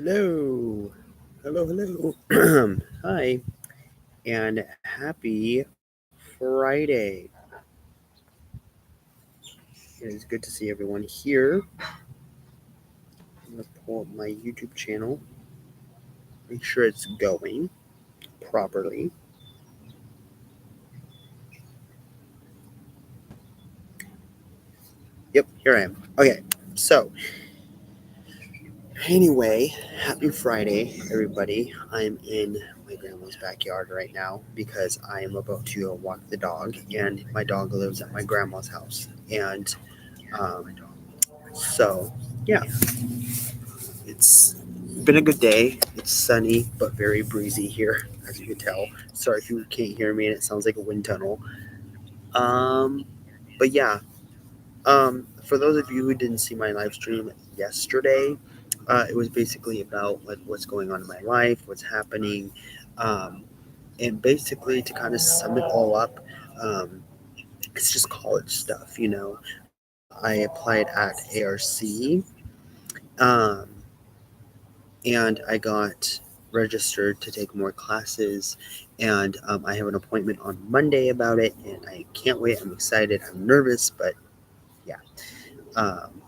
Hello. Hello. Hi, and happy Friday. It is good to see everyone here. I'm going to pull up my YouTube channel, make sure it's going properly. Yep, here I am. Okay, so anyway, happy Friday, everybody. I'm in my grandma's backyard right now because I am about to go walk the dog, and my dog lives at my grandma's house. And um, so, yeah, it's been a good day. It's sunny but very breezy here, as you can tell. Sorry if you can't hear me and it sounds like a wind tunnel. Um, but yeah, for those of you who didn't see my live stream yesterday, it was basically about like what's going on in my life, what's happening, um, and basically to kind of sum it all up. Um, it's just college stuff. I applied at ARC. Um, and I got registered to take more classes. And I have an appointment on Monday about it, and I can't wait. I'm excited. I'm nervous, but yeah.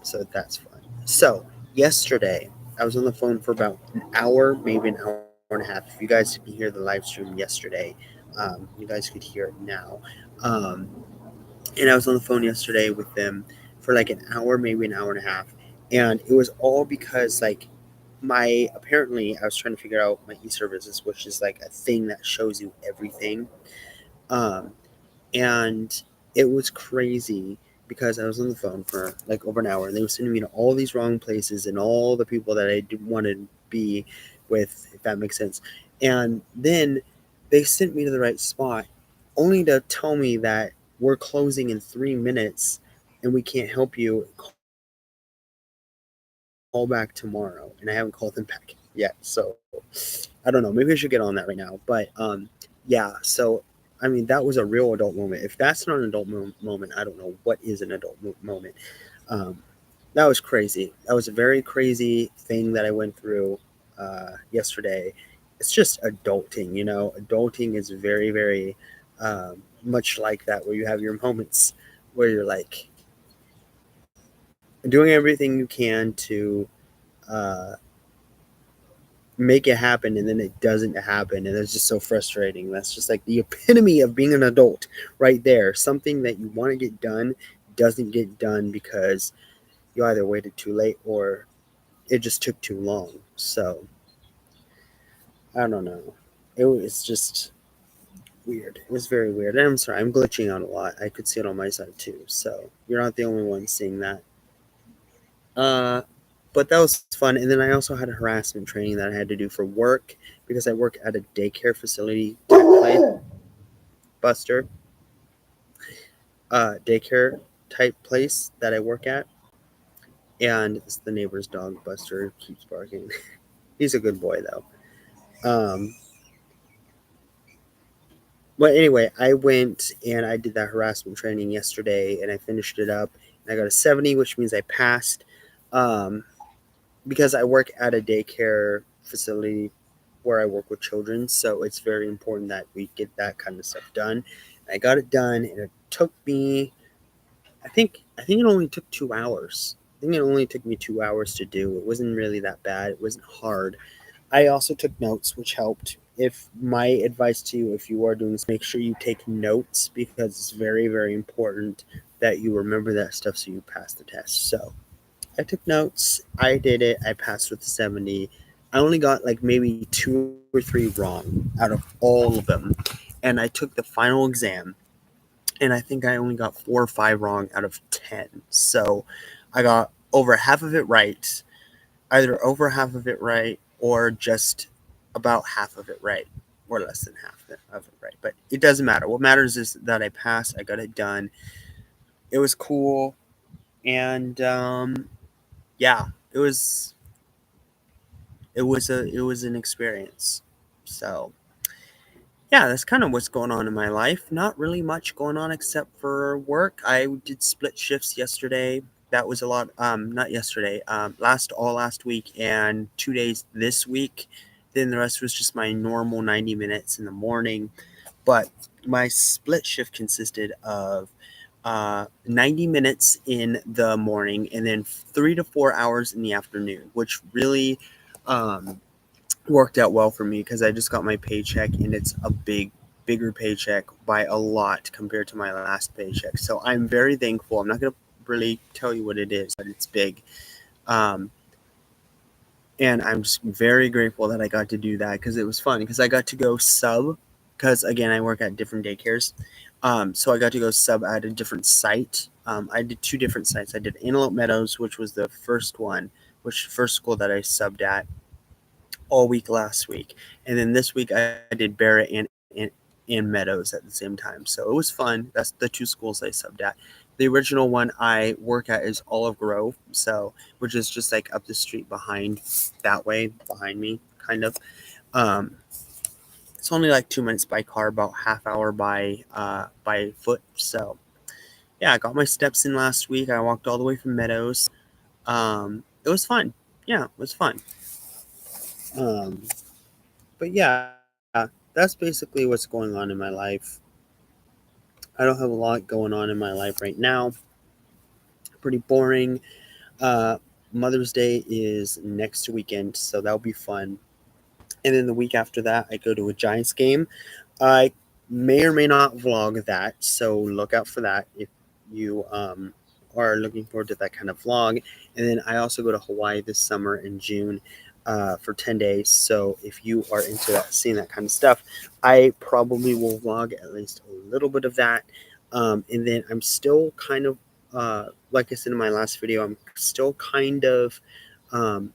So that's fun. So yesterday, I was on the phone for about an hour, maybe an hour and a half. If you guys didn't hear the live stream yesterday, you guys could hear it now. Um, and I was on the phone yesterday with them for like an hour, maybe an hour and a half, and it was all because like my apparently I was trying to figure out my e-services, which is like a thing that shows you everything, um, and it was crazy because I was on the phone for like over an hour, and they were sending me to all these wrong places and all the people that I didn't want to be with, if that makes sense. And then they sent me to the right spot, only to tell me that we're closing in 3 minutes and we can't help you. Call back tomorrow, and I haven't called them back yet. So I don't know. Maybe I should get on that right now. But yeah. So I mean, that was a real adult moment. If that's not an adult moment, I don't know what is an adult moment. Um, that was crazy. That was a very crazy thing that I went through yesterday. It's just adulting. Adulting is very, very much like that, where you have your moments where you're like doing everything you can to uh, make it happen, and then it doesn't happen, and it's just so frustrating. That's just like the epitome of being an adult right there. Something that you want to get done doesn't get done because you either waited too late or it just took too long. So I don't know. It was just weird. It was very weird. And I'm sorry, I'm glitching out a lot. I could see it on my side too. So you're not the only one seeing that. Uh, but that was fun. And then I also had a harassment training that I had to do for work because I work at a daycare facility type place, Buster, daycare type place that I work at. And it's the neighbor's dog, Buster, keeps barking. He's a good boy though. Um, but anyway, I went and I did that harassment training yesterday, and I finished it up. And I got a 70, which means I passed. Um, because I work at a daycare facility where I work with children, so it's very important that we get that kind of stuff done. I got it done, and it took me. I think it only took 2 hours. I think it only took me 2 hours to do. It wasn't really that bad. It wasn't hard. I also took notes, which helped. If my advice to you, if you are doing this, make sure you take notes because it's very, very important that you remember that stuff so you pass the test. So I took notes. I did it. I passed with a 70. I only got like maybe 2 or 3 wrong out of all of them. And I took the final exam, and I think I only got 4 or 5 wrong out of 10. So I got over half of it right, either over half of it right or just about half of it right, or less than half of it right. But it doesn't matter. What matters is that I passed. I got it done. It was cool, and yeah, it was an experience. So yeah, that's kind of what's going on in my life. Not really much going on except for work. I did split shifts yesterday. That was a lot. Not yesterday. Last week and 2 days this week. Then the rest was just my normal 90 minutes in the morning. But my split shift consisted of 90 minutes in the morning and then 3 to 4 hours in the afternoon, which really um, worked out well for me because I just got my paycheck and it's a bigger paycheck by a lot compared to my last paycheck. So I'm very thankful. I'm not going to really tell you what it is, but it's big. Um, and I'm just very grateful that I got to do that because it was fun because I got to go sub because again I work at different daycares. So I got to go sub at a different site. I did two different sites. I did Antelope Meadows, which was the first one, which first school that I subbed at all week last week, and then this week I did Barrett and Meadows at the same time. So it was fun. That's the two schools I subbed at. The original one I work at is Olive Grove, so which is just like up the street behind that way behind me, kind of. Um, it's only like 2 minutes by car, about half hour by foot. So yeah, I got my steps in last week. I walked all the way from Meadows. It was fun. Yeah, it was fun. Um, but yeah, that's basically what's going on in my life. I don't have a lot going on in my life right now. Pretty boring. Uh, Mother's Day is next weekend, so that'll be fun. And then the week after that, I go to a Giants game. I may or may not vlog that, so look out for that if you are looking forward to that kind of vlog. And then I also go to Hawaii this summer in June for 10 days. So if you are into that, seeing that kind of stuff, I probably will vlog at least a little bit of that. And then I'm still kind of, like I said in my last video, I'm still kind of um,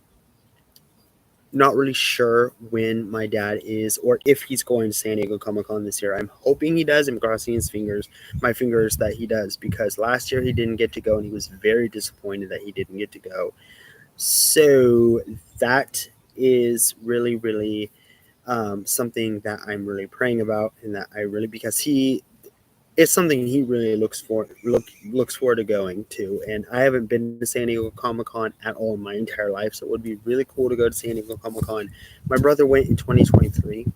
not really sure when my dad is or if he's going to San Diego Comic Con this year. I'm hoping he does. I'm crossing my fingers that he does because last year he didn't get to go and he was very disappointed that he didn't get to go. So that is really, really something that I'm really praying about and that I really, because it's something he really looks forward to going to. And I haven't been to San Diego Comic Con at all in my entire life, so it would be really cool to go to San Diego Comic Con. My brother went in 2023,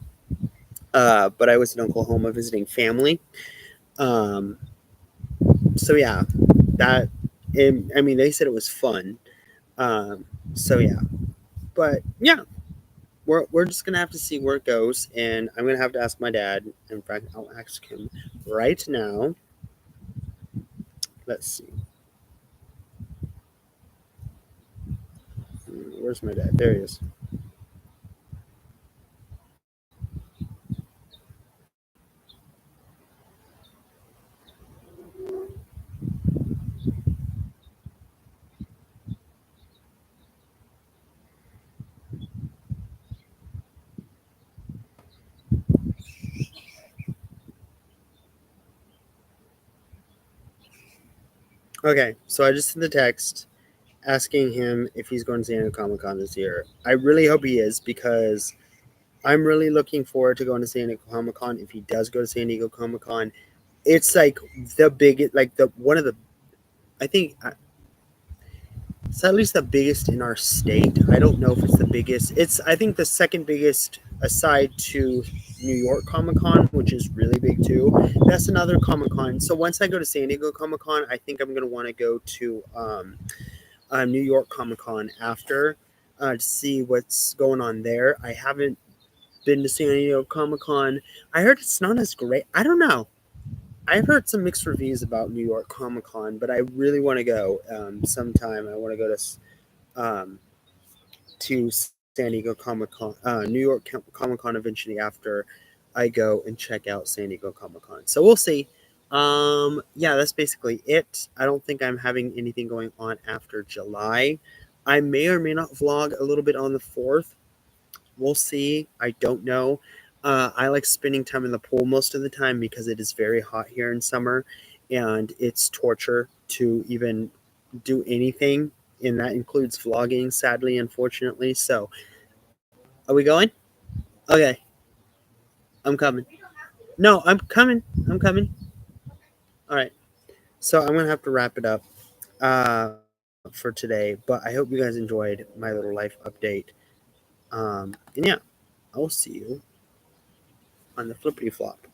but I was in Oklahoma visiting family. Um, so yeah, that. I mean, they said it was fun. Um, so yeah, but yeah, we're just gonna have to see where it goes, and I'm gonna have to ask my dad. In fact, I'll ask him right now. Let's see. Where's my dad? There he is. Okay, so I just sent the text asking him if he's going to San Diego Comic Con this year. I really hope he is because I'm really looking forward to going to San Diego Comic Con. If he does go to San Diego Comic Con, it's like the biggest, like the one of the, I think it's at least the biggest in our state. I don't know if it's the biggest. It's I think the second biggest aside to New York Comic Con, which is really big too. That's another Comic Con. So once I go to San Diego Comic Con, I think I'm gonna want to go to New York Comic Con after to see what's going on there. I haven't been to San Diego Comic Con. I heard it's not as great. I don't know. I've heard some mixed reviews about New York Comic Con, but I really want to go sometime. I want to go um, to San Diego Comic Con, New York Comic Con eventually after I go and check out San Diego Comic Con. So we'll see. Yeah, that's basically it. I don't think I'm having anything going on after July. I may or may not vlog a little bit on the 4th. We'll see. I don't know. I like spending time in the pool most of the time because it is very hot here in summer and it's torture to even do anything. And that includes vlogging, sadly, unfortunately. So, are we going? Okay, I'm coming. No, I'm coming. I'm coming. All right. So, I'm going to have to wrap it up. for today. But I hope you guys enjoyed my little life update. And yeah, I'll see you on the flippity flop.